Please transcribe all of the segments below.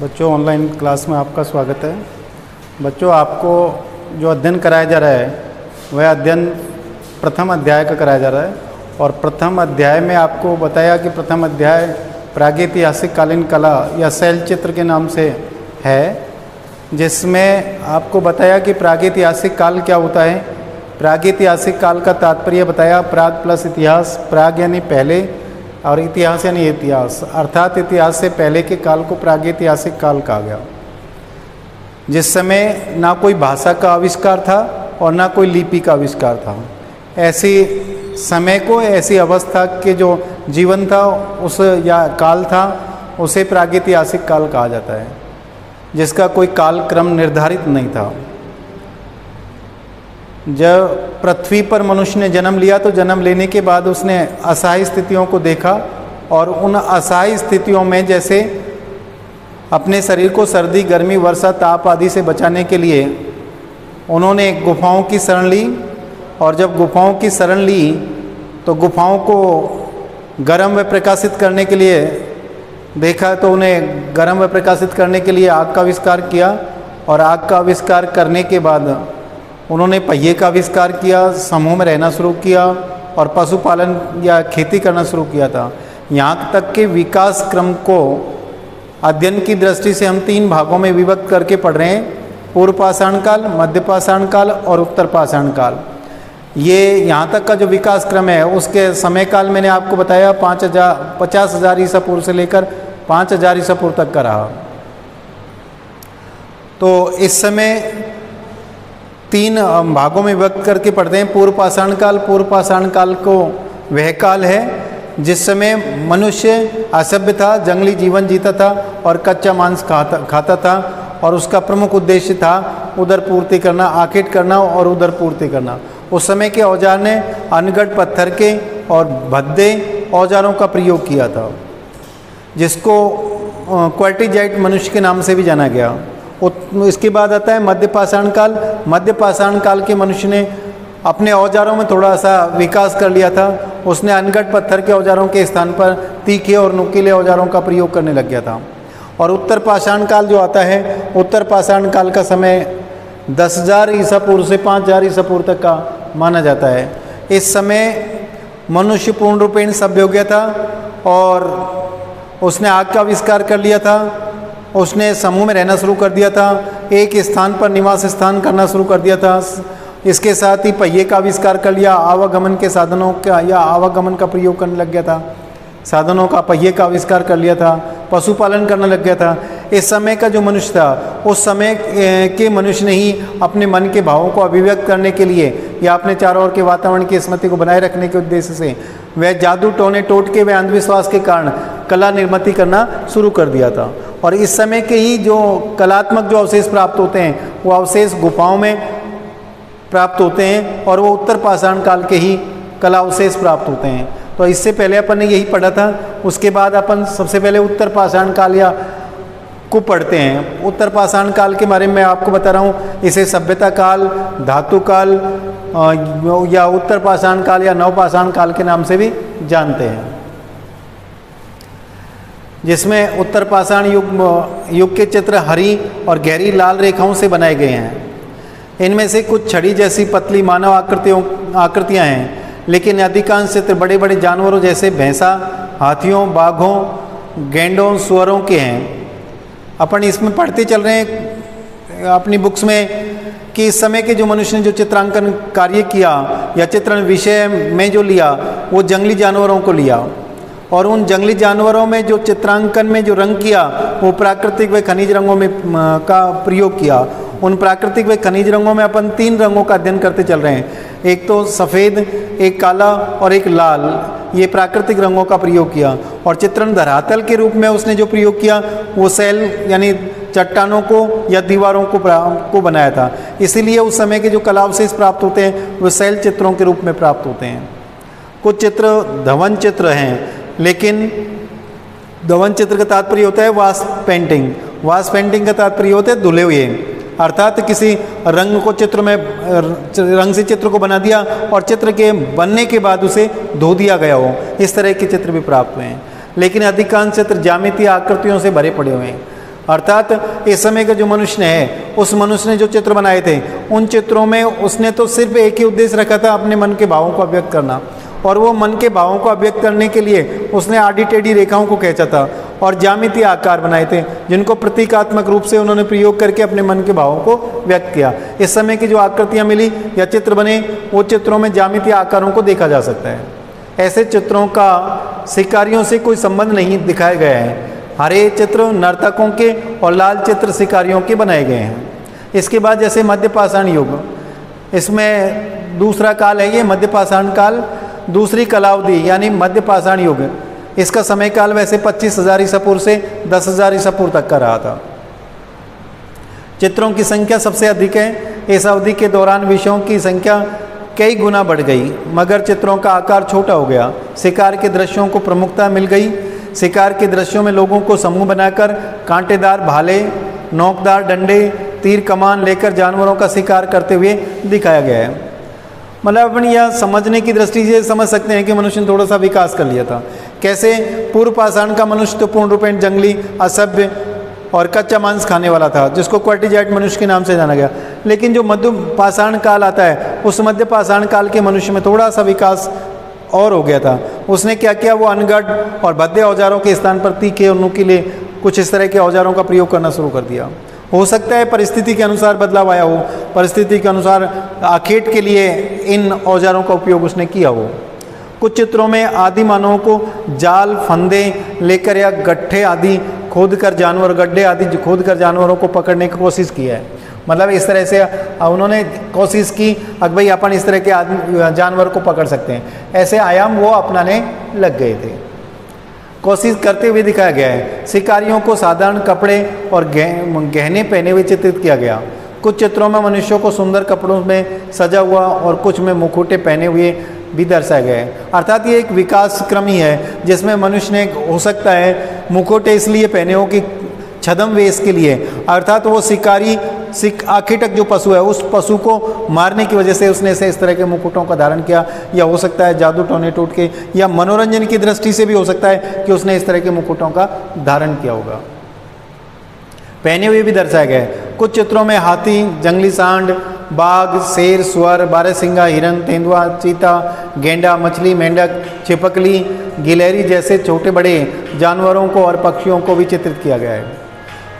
बच्चों, online class में आपका स्वागत है। बच्चों, आपको जो अध्ययन कराया जा रहा है वह अध्ययन प्रथम अध्याय का कराया जा रहा है। और प्रथम अध्याय में आपको बताया कि प्रथम अध्याय प्रागैतिहासिक कालीन कला या शैल चित्र के नाम से है, जिसमें आपको बताया कि प्रागैतिहासिक काल क्या होता है। प्रागैतिहासिक काल का तात्पर्य बताया, प्राग प्लस इतिहास, प्राग यानी पहले और इतिहास यानी इतिहास, अर्थात इतिहास से पहले के काल को प्रागैतिहासिक काल कहा गया, जिस समय ना कोई भाषा का आविष्कार था और ना कोई लिपि का आविष्कार था। ऐसी समय को, ऐसी अवस्था के जो जीवन था उस या काल था, उसे प्रागैतिहासिक काल कहा जाता है, जिसका कोई कालक्रम निर्धारित नहीं था। जब पृथ्वी पर मनुष्य ने जन्म लिया तो जन्म लेने के बाद उसने असहाय स्थितियों को देखा, और उन असहाय स्थितियों में जैसे अपने शरीर को सर्दी, गर्मी, वर्षा, ताप आदि से बचाने के लिए उन्होंने गुफाओं की शरण ली। और जब गुफाओं की शरण ली तो गुफाओं को गर्म व प्रकाशित करने के लिए देखा, तो उन्हें गर्म व प्रकाशित करने के लिए आग का आविष्कार किया। और आग का आविष्कार करने के बाद उन्होंने पहिए का आविष्कार किया, समूह में रहना शुरू किया और पशुपालन या खेती करना शुरू किया था। यहाँ तक के विकास क्रम को अध्ययन की दृष्टि से हम 3 भागों में विभक्त करके पढ़ रहे हैं: पूर्व पाषाण काल, मध्य पाषाण काल और उत्तर पाषाण काल। ये यहाँ तक का जो विकास क्रम है उसके समय काल मैंने आपको बताया 50,000 ईसा पूर्व से लेकर 5,000 ईसा पूर्व तक का रहा। तो इस समय 3 भागों में विभक्त करके पढ़ते हैं। पूर्व पाषाण काल। पूर्व पाषाण काल को वह काल है जिस समय मनुष्य असभ्य था, जंगली जीवन जीता था और कच्चा मांस खाता था, और उसका प्रमुख उद्देश्य था उदर पूर्ति करना, आकेट करना और उदर पूर्ति करना। उस समय के औजार ने अनगढ़ पत्थर के और भद्दे औजारों का प्रयोग किया था, जिसको क्वार्टिजाइट मनुष्य के नाम से भी जाना गया। इसके बाद आता है मध्य पाषाण काल। मध्य पाषाण काल के मनुष्य ने अपने औजारों में थोड़ा सा विकास कर लिया था। उसने अनगढ़ पत्थर के औजारों के स्थान पर तीखे और नुकीले औजारों का प्रयोग करने लग गया था। और उत्तर पाषाण काल जो आता है, उत्तर पाषाण काल का समय 10,000 ईसा पूर्व से 5,000 ईसा पूर्व तक का माना जाता है। इस समय मनुष्य पूर्ण रूपेण सभ्य हो गया था और उसने आग का आविष्कार कर लिया था। उसने समूह में रहना शुरू कर दिया था, एक स्थान पर निवास स्थान करना शुरू कर दिया था। इसके साथ ही पहिए का आविष्कार कर लिया, आवागमन के साधनों का या आवागमन का प्रयोग करने लग गया था, साधनों का, पहिए का आविष्कार कर लिया था, पशुपालन करने लग गया था। इस समय का जो मनुष्य था, उस समय के मनुष्य ने ही अपने मन के भावों को अभिव्यक्त करने के लिए या अपने चारों ओर के वातावरण की स्मृति को बनाए रखने के उद्देश्य से वह जादू टोने टोटके व अंधविश्वास के कारण कला निर्मित करना शुरू कर दिया था। और इस समय के ही जो कलात्मक जो अवशेष प्राप्त होते हैं वो अवशेष गुफाओं में प्राप्त होते हैं, और वो उत्तर पाषाण काल के ही कला अवशेष प्राप्त होते हैं। तो इससे पहले अपन ने यही पढ़ा था। उसके बाद अपन सबसे पहले उत्तर पाषाण काल या को पढ़ते हैं। उत्तर पाषाण काल के बारे में आपको बता रहा हूँ। इसे सभ्यता काल, धातु काल या उत्तर पाषाण काल या नवपाषाण काल के नाम से भी जानते हैं, जिसमें उत्तर पाषाण युग के चित्र हरी और गहरी लाल रेखाओं से बनाए गए हैं। इनमें से कुछ छड़ी जैसी पतली मानव आकृतियां हैं, लेकिन अधिकांश चित्र बड़े बड़े जानवरों जैसे भैंसा, हाथियों, बाघों, गैंडों, सुअरों के हैं। अपन इसमें पढ़ते चल रहे हैं अपनी बुक्स में कि इस समय के जो मनुष्य ने जो चित्रांकन कार्य किया या चित्रण विषय में जो लिया, वो जंगली जानवरों को लिया। और उन जंगली जानवरों में जो चित्रांकन में जो रंग किया वो प्राकृतिक व खनिज रंगों में का प्रयोग किया। उन प्राकृतिक व खनिज रंगों में अपन 3 रंगों का अध्ययन करते चल रहे हैं, एक तो सफ़ेद, एक काला और एक लाल। ये प्राकृतिक रंगों का प्रयोग किया। और चित्रण धरातल के रूप में उसने जो प्रयोग किया वो शैल यानी चट्टानों को या दीवारों को बनाया था। इसीलिए उस समय के जो कलावशेष प्राप्त होते हैं वो शैल चित्रों के रूप में प्राप्त होते हैं। कुछ चित्र धवन चित्र हैं, लेकिन धवन चित्र का तात्पर्य होता है वास पेंटिंग। वास पेंटिंग का तात्पर्य होता है धुले हुए, अर्थात किसी रंग को चित्र में रंग से चित्र को बना दिया और चित्र के बनने के बाद उसे धो दिया गया हो। इस तरह के चित्र भी प्राप्त हुए हैं। लेकिन अधिकांश चित्र ज्यामितीय आकृतियों से भरे पड़े हुए हैं। अर्थात इस समय का जो मनुष्य है, उस मनुष्य ने जो चित्र बनाए थे, उन चित्रों में उसने तो सिर्फ एक ही उद्देश्य रखा था, अपने मन के भावों को अभिव्यक्त करना। और वो मन के भावों को अभिव्यक्त करने के लिए उसने आड़ी टेढ़ी रेखाओं को खींचा था और ज्यामितीय आकार बनाए थे, जिनको प्रतीकात्मक रूप से उन्होंने प्रयोग करके अपने मन के भावों को व्यक्त किया। इस समय की जो आकृतियाँ मिली या चित्र बने, वो चित्रों में ज्यामितीय आकारों को देखा जा सकता है। ऐसे चित्रों का शिकारियों से कोई संबंध नहीं दिखाया गया है। हरे चित्र नर्तकों के और लाल चित्र शिकारियों के बनाए गए हैं। इसके बाद जैसे मध्यपाषाण युग, इसमें दूसरा काल है ये मध्यपाषाण काल, दूसरी कलावधि यानी मध्यपाषाण युग। इसका समय काल वैसे 25,000 ईसा पूर्व से 10,000 ईसा पूर्व तक का रहा था। चित्रों की संख्या सबसे अधिक है। इस अवधि के दौरान विषयों की संख्या कई गुना बढ़ गई, मगर चित्रों का आकार छोटा हो गया। शिकार के दृश्यों को प्रमुखता मिल गई। शिकार के दृश्यों में लोगों को समूह बनाकर कांटेदार भाले, नोकदार डंडे, तीर कमान लेकर जानवरों का शिकार करते हुए दिखाया गया है। मतलब अपन यह समझने की दृष्टि से समझ सकते हैं कि मनुष्य ने थोड़ा सा विकास कर लिया था। कैसे? पूर्व पाषाण का मनुष्य तो पूर्ण रूपेण जंगली, असभ्य और कच्चा मांस खाने वाला था, जिसको क्वार्टिजाइट मनुष्य के नाम से जाना गया। लेकिन जो मध्य पाषाण काल आता है, उस मध्य पाषाण काल के मनुष्य में थोड़ा सा विकास और हो गया था। उसने क्या किया? वो अनगढ़ और भद्दे औजारों के स्थान पर तीखे और नुकीले कुछ इस तरह के औजारों का प्रयोग करना शुरू कर दिया। हो सकता है परिस्थिति के अनुसार बदलाव आया हो, परिस्थिति के अनुसार आखेट के लिए इन औजारों का उपयोग उसने किया हो। कुछ चित्रों में आदि मानवों को जाल, फंदे लेकर या गड्ढे आदि खोदकर जानवरों को पकड़ने की कोशिश की है। मतलब इस तरह से उन्होंने कोशिश की कि भाई अपन इस तरह के जानवर को पकड़ सकते हैं। ऐसे आयाम वो अपनाने लग गए थे, कोशिश करते हुए दिखाया गया है। शिकारियों को साधारण कपड़े और गहने पहने हुए चित्रित किया गया। कुछ चित्रों में मनुष्यों को सुंदर कपड़ों में सजा हुआ और कुछ में मुखौटे पहने हुए भी दर्शाया गया है। अर्थात ये एक विकास क्रम ही है, जिसमें मनुष्य ने हो सकता है मुखौटे इसलिए पहने हो कि छद्म वेश के लिए, अर्थात वो शिकारी आखिटक जो पशु है, उस पशु को मारने की वजह से उसने इस तरह के मुकुटों का धारण किया, या हो सकता है जादू टोने टूट के, या मनोरंजन की दृष्टि से भी हो सकता है कि उसने इस तरह के मुकुटों का धारण किया होगा। पहने हुए भी दर्शाया गया है। कुछ चित्रों में हाथी, जंगली सांड, बाघ, शेर, सुअर, बारहसिंगा, हिरन, तेंदुआ, चीता, गेंडा, मछली, मेंढक, छिपकली, गिलहरी जैसे छोटे बड़े जानवरों को और पक्षियों को भी चित्रित किया गया है।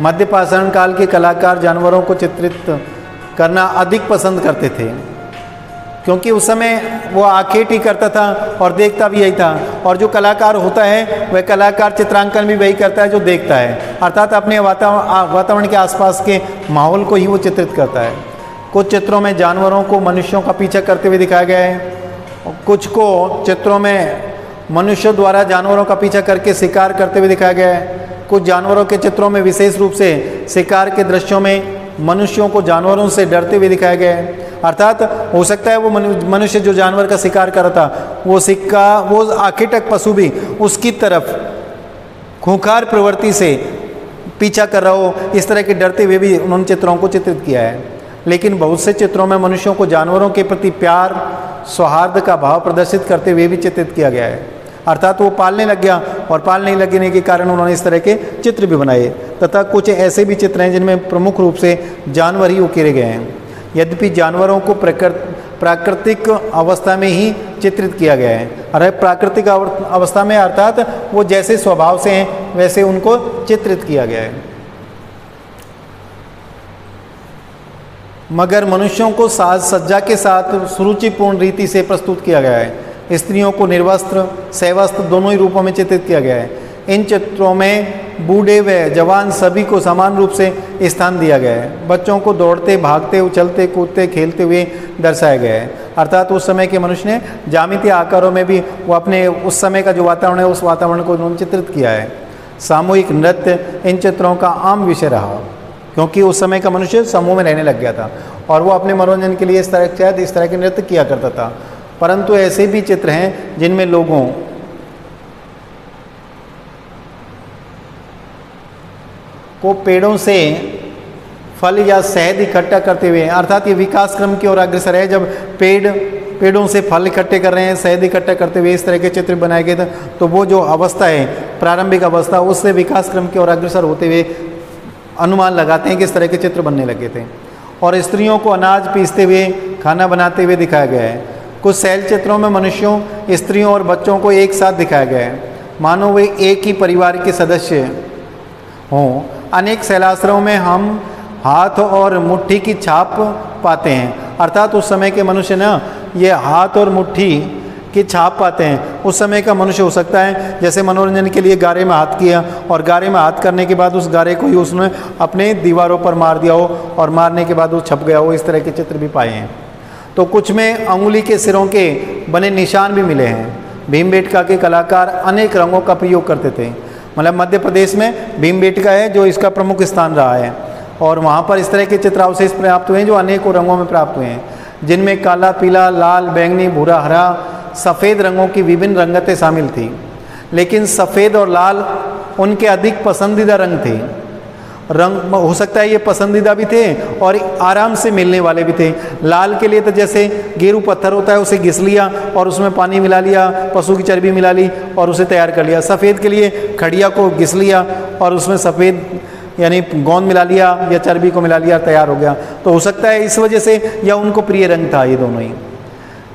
मध्य पाषाण काल के कलाकार जानवरों को चित्रित करना अधिक पसंद करते थे, क्योंकि उस समय वो आखेट ही करता था और देखता भी यही था। और जो कलाकार होता है वह कलाकार चित्रांकन भी वही करता है जो देखता है, अर्थात अपने वातावरण के आसपास के माहौल को ही वो चित्रित करता है। कुछ चित्रों में जानवरों को मनुष्यों का पीछा करते हुए दिखाया गया है, कुछ को चित्रों में मनुष्यों द्वारा जानवरों का पीछा करके शिकार करते हुए दिखाया गया है। कुछ जानवरों के चित्रों में विशेष रूप से शिकार के दृश्यों में मनुष्यों को जानवरों से डरते हुए दिखाया गया है। अर्थात हो सकता है वो मनुष्य जो जानवर का शिकार कर रहा था, वो आखिटक पशु भी उसकी तरफ खूंखार प्रवृत्ति से पीछा कर रहा हो, इस तरह के डरते हुए भी उन्होंने चित्रों को चित्रित किया है। लेकिन बहुत से चित्रों में मनुष्यों को जानवरों के प्रति प्यार, सौहार्द का भाव प्रदर्शित करते हुए भी चित्रित किया गया है। अर्थात वो पालने लग गया और पालने लगने के कारण उन्होंने इस तरह के चित्र भी बनाए। तथा कुछ ऐसे भी चित्र हैं जिनमें प्रमुख रूप से जानवर ही उकेरे गए हैं। यद्यपि जानवरों को प्राकृतिक अवस्था में ही चित्रित किया गया है। अरे प्राकृतिक अवस्था में अर्थात वो जैसे स्वभाव से हैं वैसे उनको चित्रित किया गया है, मगर मनुष्यों को साज सज्जा के साथ सुरुचिपूर्ण रीति से प्रस्तुत किया गया है। स्त्रियों को निर्वस्त्र, सवस्त्र दोनों ही रूपों में चित्रित किया गया है। इन चित्रों में बूढ़े व जवान सभी को समान रूप से स्थान दिया गया है। बच्चों को दौड़ते, भागते, उछलते, कूदते, खेलते हुए दर्शाया गया है। अर्थात उस समय के मनुष्य ने ज्यामितीय आकारों में भी वो अपने उस समय का जो वातावरण है उस वातावरण को उन्होंने चित्रित किया है। सामूहिक नृत्य इन चित्रों का आम विषय रहा, क्योंकि उस समय का मनुष्य समूह में रहने लग गया था और वो अपने मनोरंजन के लिए इस तरह के नृत्य किया करता था। परंतु ऐसे भी चित्र हैं जिनमें लोगों को पेड़ों से फल या शहद इकट्ठा करते हुए, अर्थात ये विकास क्रम की ओर अग्रसर है। जब पेड़ों से फल इकट्ठे कर रहे हैं, शहद इकट्ठा करते हुए इस तरह के चित्र बनाए गए थे, तो वो जो अवस्था है प्रारंभिक अवस्था, उससे विकास क्रम की ओर अग्रसर होते हुए अनुमान लगाते हैं कि इस तरह के चित्र बनने लगे थे। और स्त्रियों को अनाज पीसते हुए, खाना बनाते हुए दिखाया गया है। कुछ शैल चित्रों में मनुष्यों, स्त्रियों और बच्चों को एक साथ दिखाया गया है, मानो वे एक ही परिवार के सदस्य हों। अनेक शैलाश्रमों में हम हाथ और मुट्ठी की छाप पाते हैं, अर्थात उस समय के मनुष्य ना ये हाथ और मुट्ठी की छाप पाते हैं। उस समय का मनुष्य हो सकता है जैसे मनोरंजन के लिए गारे में हाथ किया और गारे में हाथ करने के बाद उस गारे को ही उसने अपने दीवारों पर मार दिया हो और मारने के बाद वो छप गया हो। इस तरह के चित्र भी पाए हैं। तो कुछ में अंगुली के सिरों के बने निशान भी मिले हैं। भीमबेटका के कलाकार अनेक रंगों का प्रयोग करते थे। मतलब मध्य प्रदेश में भीमबेटका है जो इसका प्रमुख स्थान रहा है और वहाँ पर इस तरह के चित्रावशेष प्राप्त हुए हैं जो अनेकों रंगों में प्राप्त हुए हैं, जिनमें काला, पीला, लाल, बैंगनी, भूरा, हरा, सफ़ेद रंगों की विभिन्न रंगतें शामिल थी। लेकिन सफ़ेद और लाल उनके अधिक पसंदीदा रंग थे। रंग हो सकता है ये पसंदीदा भी थे और आराम से मिलने वाले भी थे। लाल के लिए तो जैसे गेरू पत्थर होता है उसे घिस लिया और उसमें पानी मिला लिया, पशु की चर्बी मिला ली और उसे तैयार कर लिया। सफ़ेद के लिए खड़िया को घिस लिया और उसमें सफ़ेद यानी गोंद मिला लिया या चर्बी को मिला लिया, तैयार हो गया। तो हो सकता है इस वजह से या उनको प्रिय रंग था ये दोनों ही।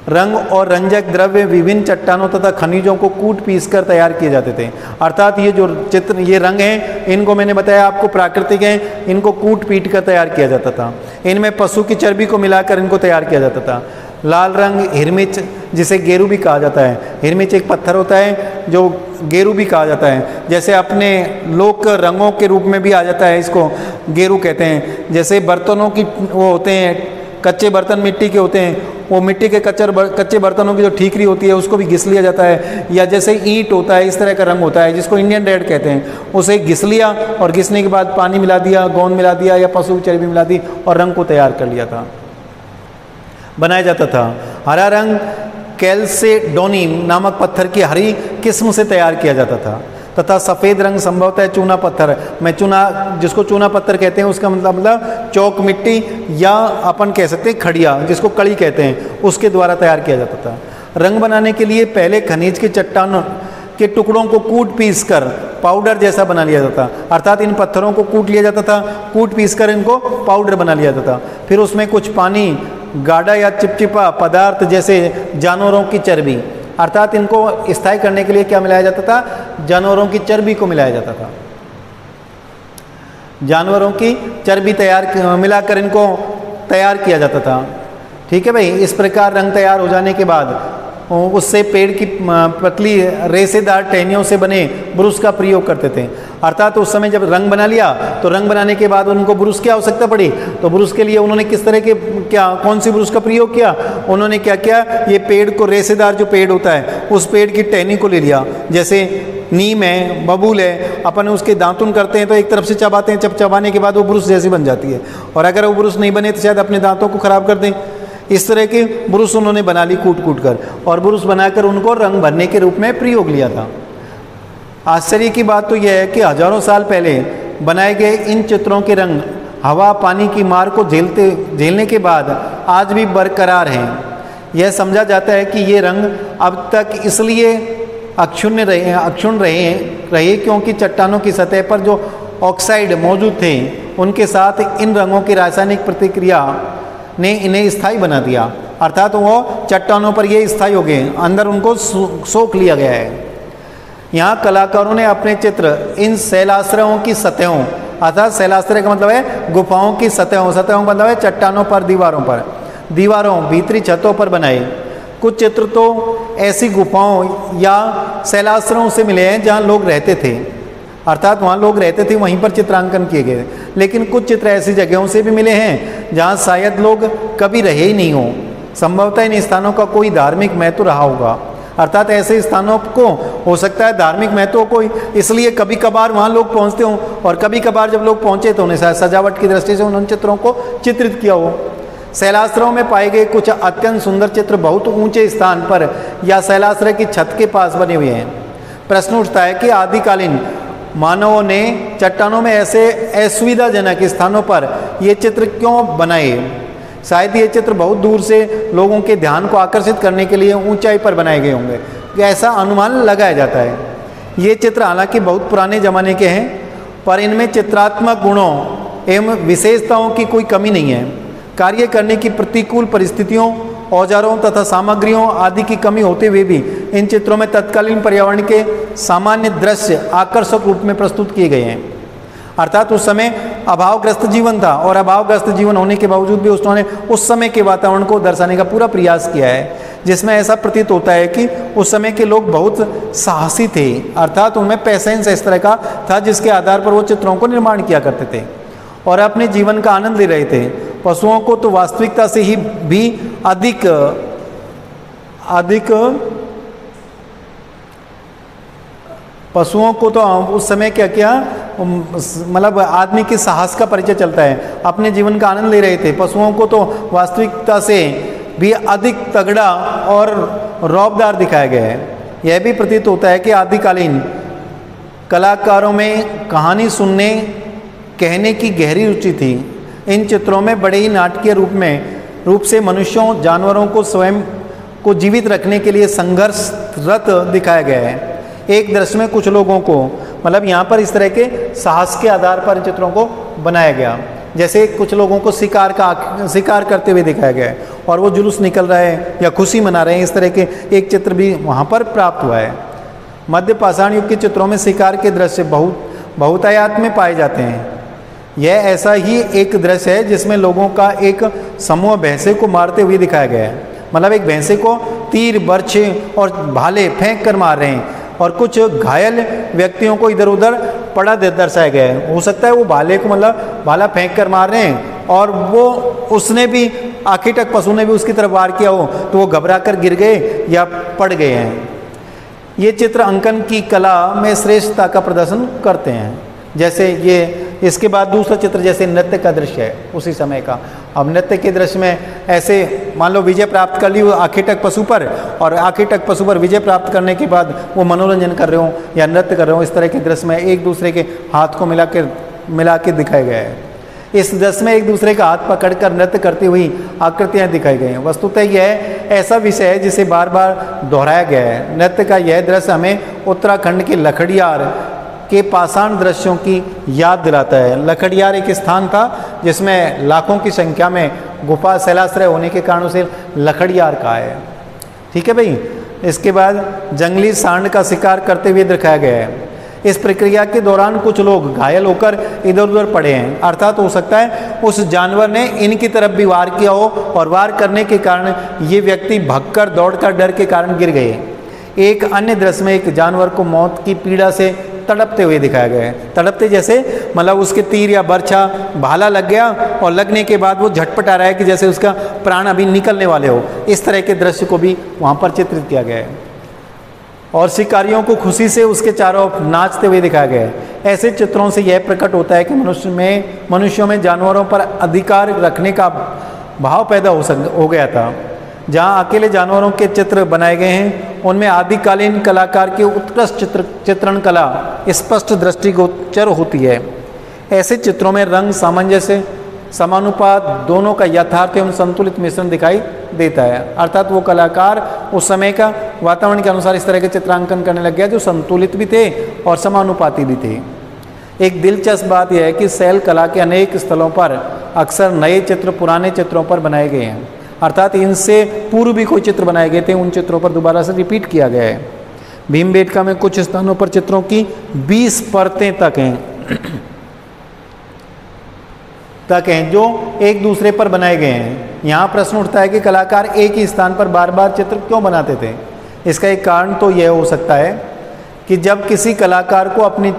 रंग और रंजक द्रव्य विभिन्न चट्टानों तथा खनिजों को कूट पीस कर तैयार किए जाते थे। अर्थात ये जो चित्र, ये रंग हैं, इनको मैंने बताया आपको प्राकृतिक हैं, इनको कूट पीट कर तैयार किया जाता था। इनमें पशु की चर्बी को मिलाकर इनको तैयार किया जाता था। लाल रंग हिरमिच, जिसे गेरू भी कहा जाता है। हिरमिच एक पत्थर होता है जो गेरू भी कहा जाता है। जैसे अपने लोक रंगों के रूप में भी आ जाता है, इसको गेरू कहते हैं। जैसे बर्तनों की वो होते हैं, कच्चे बर्तन मिट्टी के होते हैं, वो मिट्टी के कच्चे बर्तनों की जो ठीकरी होती है उसको भी घिस लिया जाता है। या जैसे ईंट होता है, इस तरह का रंग होता है जिसको इंडियन रेड कहते हैं, उसे घिस लिया और घिसने के बाद पानी मिला दिया, गोंद मिला दिया या पशु की चर्बी मिला दी और रंग को तैयार कर लिया था, बनाया जाता था। हरा रंग कैल्सेडोनिन नामक पत्थर की हरी किस्म से तैयार किया जाता था तथा सफ़ेद रंग संभवतः चूना पत्थर में चूना, जिसको चूना पत्थर कहते हैं उसका मतलब चौक मिट्टी या अपन कह सकते हैं खड़िया, जिसको कड़ी कहते हैं, उसके द्वारा तैयार किया जाता था। रंग बनाने के लिए पहले खनिज के चट्टानों के टुकड़ों को कूट पीस कर पाउडर जैसा बना लिया जाता, अर्थात इन पत्थरों को कूट लिया जाता था, कूट पीस कर इनको पाउडर बना लिया जाता था। फिर उसमें कुछ पानी, गाढ़ा या चिपचिपा पदार्थ जैसे जानवरों की चर्बी, अर्थात इनको स्थायी करने के लिए क्या मिलाया जाता था? जानवरों की चर्बी को मिलाया जाता था। जानवरों की चर्बी मिलाकर इनको तैयार किया जाता था। ठीक है भाई। इस प्रकार रंग तैयार हो जाने के बाद उससे पेड़ की पतली रेशेदार टहनियों से बने ब्रुश का प्रयोग करते थे। अर्थात उस समय जब रंग बना लिया तो रंग बनाने के बाद उनको ब्रुश की आवश्यकता पड़ी, तो ब्रुश के लिए उन्होंने किस तरह के कौन सी ब्रुश का प्रयोग किया? उन्होंने क्या किया, ये पेड़ को, रेशेदार जो पेड़ होता है उस पेड़ की टहनी को ले लिया। जैसे नीम है, बबूल है, अपन उसके दातुन करते हैं तो एक तरफ से चबाते हैं, चबाने के बाद वो ब्रुश जैसी बन जाती है, और अगर वो ब्रुश नहीं बने तो शायद अपने दांतों को खराब कर दें। इस तरह के ब्रुश उन्होंने बना ली कूट कूट कर, और ब्रुश बनाकर उनको रंग भरने के रूप में प्रयोग लिया था। आश्चर्य की बात तो यह है कि हजारों साल पहले बनाए गए इन चित्रों के रंग हवा पानी की मार को झेलने के बाद आज भी बरकरार हैं। यह समझा जाता है कि ये रंग अब तक इसलिए अक्षुण्ण रहे क्योंकि चट्टानों की सतह पर जो ऑक्साइड मौजूद थे उनके साथ इन रंगों की रासायनिक प्रतिक्रिया ने इन्हें स्थायी बना दिया। अर्थात वो चट्टानों पर ये स्थायी हो गए, अंदर उनको सोख लिया गया है। यहाँ कलाकारों ने अपने चित्र इन शैलाश्रयों की सतहों, अर्थात शैलाश्रय का मतलब है गुफाओं की सतहों का मतलब है चट्टानों पर, दीवारों भीतरी छतों पर बनाए। कुछ चित्र तो ऐसी गुफाओं या शैलाश्रयों से मिले हैं जहाँ लोग रहते थे, अर्थात वहाँ लोग रहते थे, वहीं पर चित्रांकन किए गए। लेकिन कुछ चित्र ऐसी जगहों से भी मिले हैं जहाँ शायद लोग कभी रहे ही नहीं हों। संभवतः इन स्थानों का कोई धार्मिक महत्व रहा होगा, अर्थात ऐसे स्थानों को हो सकता है धार्मिक महत्व कोई, इसलिए कभी कभार वहाँ लोग पहुँचते हों, और कभी कभार जब लोग पहुँचे तो उन्हें सजावट की दृष्टि से उन चित्रों को चित्रित किया हो। शैलाश्रयों में पाए गए कुछ अत्यंत सुंदर चित्र बहुत ऊंचे स्थान पर या शैलाश्रय की छत के पास बने हुए हैं। प्रश्न उठता है कि आदिकालीन मानवों ने चट्टानों में ऐसे असुविधाजनक स्थानों पर ये चित्र क्यों बनाए? शायद ये चित्र बहुत दूर से लोगों के ध्यान को आकर्षित करने के लिए ऊंचाई पर बनाए गए होंगे, ऐसा अनुमान लगाया जाता है। ये चित्र हालांकि बहुत पुराने ज़माने के हैं, पर इनमें चित्रात्मक गुणों एवं विशेषताओं की कोई कमी नहीं है। कार्य करने की प्रतिकूल परिस्थितियों, औजारों तथा सामग्रियों आदि की कमी होते हुए भी इन चित्रों में तत्कालीन पर्यावरण के सामान्य दृश्य आकर्षक रूप में प्रस्तुत किए गए हैं। अर्थात उस समय अभावग्रस्त जीवन था और अभावग्रस्त जीवन होने के बावजूद भी उन्होंने उस समय के वातावरण को दर्शाने का पूरा प्रयास किया है, जिसमें ऐसा प्रतीत होता है कि उस समय के लोग बहुत साहसी थे। अर्थात उनमें पैसेंस इस तरह का था जिसके आधार पर वो चित्रों को निर्माण किया करते थे और अपने जीवन का आनंद ले रहे थे। पशुओं को तो वास्तविकता से ही भी अधिक पशुओं को तो उस समय क्या किया, मतलब आदमी के साहस का परिचय चलता है। अपने जीवन का आनंद ले रहे थे। पशुओं को तो वास्तविकता से भी अधिक तगड़ा और रौबदार दिखाया गया है। यह भी प्रतीत होता है कि आदिकालीन कलाकारों में कहानी सुनने कहने की गहरी रुचि थी। इन चित्रों में बड़े ही नाटकीय रूप से मनुष्यों, जानवरों को स्वयं को जीवित रखने के लिए संघर्षरत दिखाया गया है। एक दृश्य में कुछ लोगों को, मतलब यहाँ पर इस तरह के साहस के आधार पर चित्रों को बनाया गया। जैसे कुछ लोगों को शिकार करते हुए दिखाया गया है और वो जुलूस निकल रहा है या खुशी मना रहे हैं, इस तरह के एक चित्र भी वहाँ पर प्राप्त हुआ है। मध्य पाषाण युग के चित्रों में शिकार के दृश्य बहुतायत में पाए जाते हैं। यह ऐसा ही एक दृश्य है जिसमें लोगों का एक समूह भैंसे को मारते हुए दिखाया गया है। मतलब एक भैंसे को तीर, बर्छे और भाले फेंक कर मार रहे हैं और कुछ घायल व्यक्तियों को इधर उधर पड़ा दर्शाया गया है। हो सकता है वो भाले को, मतलब भाला फेंक कर मार रहे हैं और वो उसने भी आखिर तक पशु ने भी उसकी तरफ वार किया हो तो वो घबरा कर गिर गए या पड़ गए हैं। ये चित्र अंकन की कला में श्रेष्ठता का प्रदर्शन करते हैं। जैसे ये इसके बाद दूसरा चित्र जैसे नृत्य का दृश्य है उसी समय का। अब नृत्य के दृश्य में ऐसे मान लो विजय प्राप्त कर ली वो आखिटक पशु पर, और आखिटक पशु पर विजय प्राप्त करने के बाद वो मनोरंजन कर रहे हो या नृत्य कर रहे हो, इस तरह के दृश्य में एक दूसरे के हाथ को मिला के दिखाया गया है। इस दृश्य में एक दूसरे का हाथ पकड़कर नृत्य करती हुई आकृतियां दिखाई गई हैं। वस्तुतः यह ऐसा विषय है जिसे बार बार दोहराया गया है। नृत्य का यह दृश्य हमें उत्तराखंड के लखड़ियार के पाषाण दृश्यों की याद दिलाता है। लखड़ियार एक स्थान था जिसमें लाखों की संख्या में गुफा शैलाश्रय होने के कारण उसे लखड़ियार कहा है। ठीक है भाई। इसके बाद जंगली सांड का शिकार करते हुए दिखाया गया है। इस प्रक्रिया के दौरान कुछ लोग घायल होकर इधर उधर पड़े हैं। अर्थात हो सकता है उस जानवर ने इनकी तरफ भी वार किया हो और वार करने के कारण ये व्यक्ति भगकर दौड़कर डर के कारण गिर गए। एक अन्य दृश्य में एक जानवर को मौत की पीड़ा से तड़पते हुए दिखाया गया है। तड़पते जैसे मतलब उसके तीर या बर्छा भाला लग गया और लगने के बाद वो झटपटा रहा है कि जैसे उसका प्राण अभी निकलने वाले हो। इस तरह के दृश्य को भी वहाँ पर चित्रित किया गया है। और शिकारियों को खुशी से उसके चारों ओर नाचते हुए दिखाया गया है। ऐसे चित्रों से यह प्रकट होता है कि मनुष्यों में जानवरों पर अधिकार रखने का भाव पैदा हो गया था। जहाँ अकेले जानवरों के चित्र बनाए गए हैं उनमें आदिकालीन कलाकार की उत्कृष्ट चित्रण कला स्पष्ट दृष्टिगोचर होती है। ऐसे चित्रों में रंग, सामंजस्य, समानुपात दोनों का यथार्थ एवं संतुलित मिश्रण दिखाई देता है। अर्थात वो कलाकार उस समय का वातावरण के अनुसार इस तरह के चित्रांकन करने लग गया जो संतुलित भी थे और समानुपाती भी थे। एक दिलचस्प बात यह है कि शैल कला के अनेक स्थलों पर अक्सर नए चित्र पुराने चित्रों पर बनाए गए हैं। अर्थात इनसे पूर्व भी कोई चित्र बनाए गए थे, उन चित्रों पर दोबारा से रिपीट किया गया है। भीमबेटका में कुछ स्थानों पर चित्रों की 20 परतें तक हैं जो एक दूसरे पर बनाए गए हैं। यहाँ प्रश्न उठता है कि कलाकार एक ही स्थान पर बार बार चित्र क्यों बनाते थे। इसका एक कारण तो यह हो सकता है कि जब किसी कलाकार को अपनी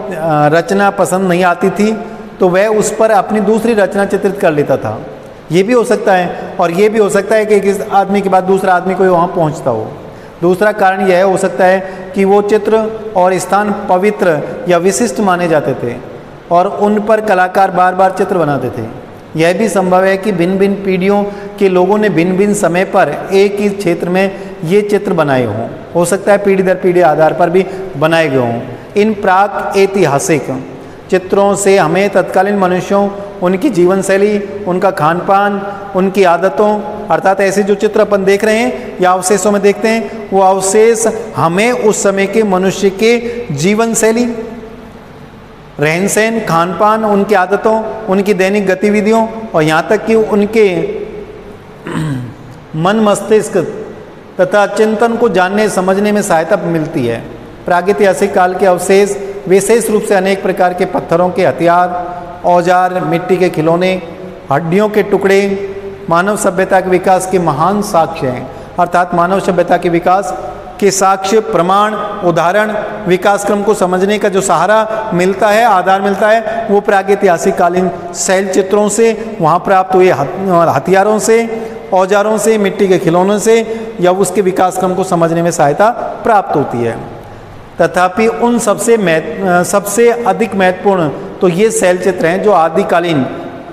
रचना पसंद नहीं आती थी तो वह उस पर अपनी दूसरी रचना चित्रित कर लेता था। ये भी हो सकता है, और ये भी हो सकता है कि एक आदमी के बाद दूसरा आदमी कोई वहाँ पहुँचता हो। दूसरा कारण यह हो सकता है कि वो चित्र और स्थान पवित्र या विशिष्ट माने जाते थे और उन पर कलाकार बार बार चित्र बनाते थे। यह भी संभव है कि भिन्न भिन्न पीढ़ियों के लोगों ने भिन्न भिन्न समय पर एक ही क्षेत्र में ये चित्र बनाए हों। हो सकता है पीढ़ी दर पीढ़ी आधार पर भी बनाए गए हों। इन प्राक ऐतिहासिक चित्रों से हमें तत्कालीन मनुष्यों, उनकी जीवन शैली, उनका खान पान, उनकी आदतों, अर्थात ऐसे जो चित्र अपन देख रहे हैं या अवशेषों में देखते हैं, वो अवशेष हमें उस समय के मनुष्य के जीवन शैली, रहन सहन, खान पान, उनकी आदतों, उनकी दैनिक गतिविधियों और यहाँ तक कि उनके मन मस्तिष्क तथा चिंतन को जानने समझने में सहायता मिलती है। प्रागैतिहासिक काल के अवशेष विशेष रूप से अनेक प्रकार के पत्थरों के हथियार, औजार, मिट्टी के खिलौने, हड्डियों के टुकड़े मानव सभ्यता के विकास के महान साक्ष्य हैं। अर्थात मानव सभ्यता के विकास के साक्ष्य, प्रमाण, उदाहरण, विकास क्रम को समझने का जो सहारा मिलता है, आधार मिलता है, वो प्रागैतिहासिक कालीन शैल चित्रों से, वहाँ प्राप्त हुए हथियारों से, औजारों से, मिट्टी के खिलौनों से, या उसके विकास क्रम को समझने में सहायता प्राप्त होती है। तथापि उन सबसे अधिक महत्वपूर्ण तो ये शैल चित्र हैं जो आदिकालीन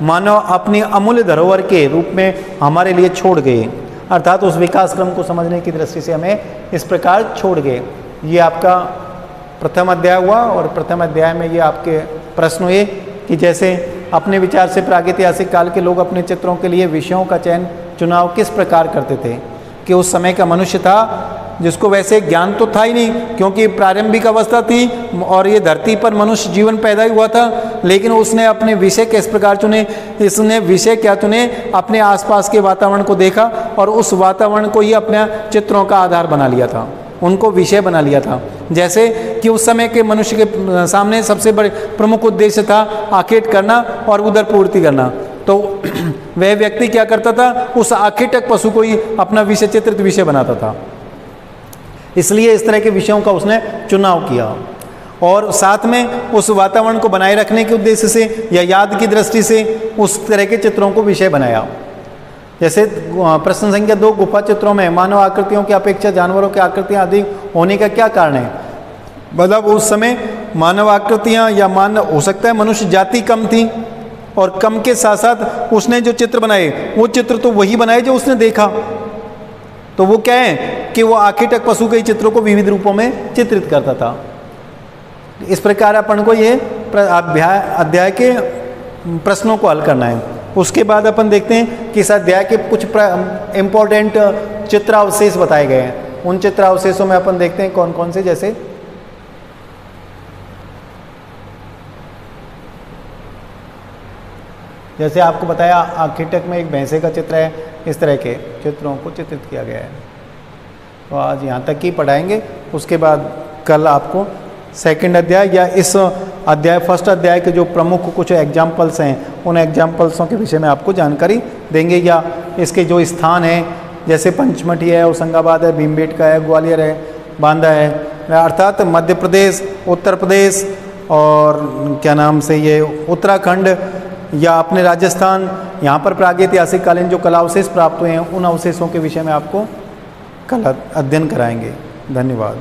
मानव अपनी अमूल्य धरोहर के रूप में हमारे लिए छोड़ गए। अर्थात उस विकास क्रम को समझने की दृष्टि से हमें इस प्रकार छोड़ गए। ये आपका प्रथम अध्याय हुआ और प्रथम अध्याय में ये आपके प्रश्न हुए कि जैसे अपने विचार से प्रागैतिहासिक काल के लोग अपने चित्रों के लिए विषयों का चुनाव किस प्रकार करते थे, कि उस समय का मनुष्य था जिसको वैसे ज्ञान तो था ही नहीं, क्योंकि प्रारंभिक अवस्था थी और ये धरती पर मनुष्य जीवन पैदा ही हुआ था, लेकिन उसने अपने विषय किस प्रकार चुने, इसने विषय क्या चुने, अपने आसपास के वातावरण को देखा और उस वातावरण को ही अपने चित्रों का आधार बना लिया था, उनको विषय बना लिया था। जैसे कि उस समय के मनुष्य के सामने सबसे बड़े प्रमुख उद्देश्य था आखेट करना और उदर पूर्ति करना, तो वह व्यक्ति क्या करता था, उस आखेटक पशु को ही अपना विषय चित्रित विषय बनाता था। इसलिए इस तरह के विषयों का उसने चुनाव किया और साथ में उस वातावरण को बनाए रखने के उद्देश्य से या याद की दृष्टि से उस तरह के चित्रों को विषय बनाया। जैसे प्रश्न संख्या 2, गुफा चित्रों में मानव आकृतियों की अपेक्षा जानवरों की आकृतियां अधिक होने का क्या कारण है? मतलब उस समय मानव आकृतियां या मानव हो सकता है मनुष्य जाति कम थी और कम के साथ साथ उसने जो चित्र बनाए वो चित्र तो वही बनाए जो उसने देखा, तो वो क्या है कि वो आखेटक पशु के चित्रों को विविध रूपों में चित्रित करता था। इस प्रकार अपन को ये अध्याय के प्रश्नों को हल करना है। उसके बाद अपन देखते हैं कि इस अध्याय के कुछ इम्पोर्टेंट चित्रावशेष बताए गए हैं। उन चित्रावशेषों में अपन देखते हैं कौन कौन से, जैसे आपको बताया आखेटक में एक भैंसे का चित्र है, इस तरह के चित्रों को चित्रित किया गया है। तो आज यहाँ तक ही पढ़ाएंगे, उसके बाद कल आपको सेकंड अध्याय या इस अध्याय फर्स्ट अध्याय के जो प्रमुख कुछ एग्जाम्पल्स हैं उन एग्जाम्पल्सों के विषय में आपको जानकारी देंगे, या इसके जो स्थान हैं जैसे पंचमढ़ी है, होशंगाबाद है, भीमबेटका है, ग्वालियर है, बांदा है, अर्थात मध्य प्रदेश, उत्तर प्रदेश और क्या नाम से ये उत्तराखंड या अपने राजस्थान, यहाँ पर प्रागैतिहासिक कालीन जो कला अवशेष प्राप्त हुए हैं उन अवशेषों के विषय में आपको कल अध्ययन कराएंगे। धन्यवाद।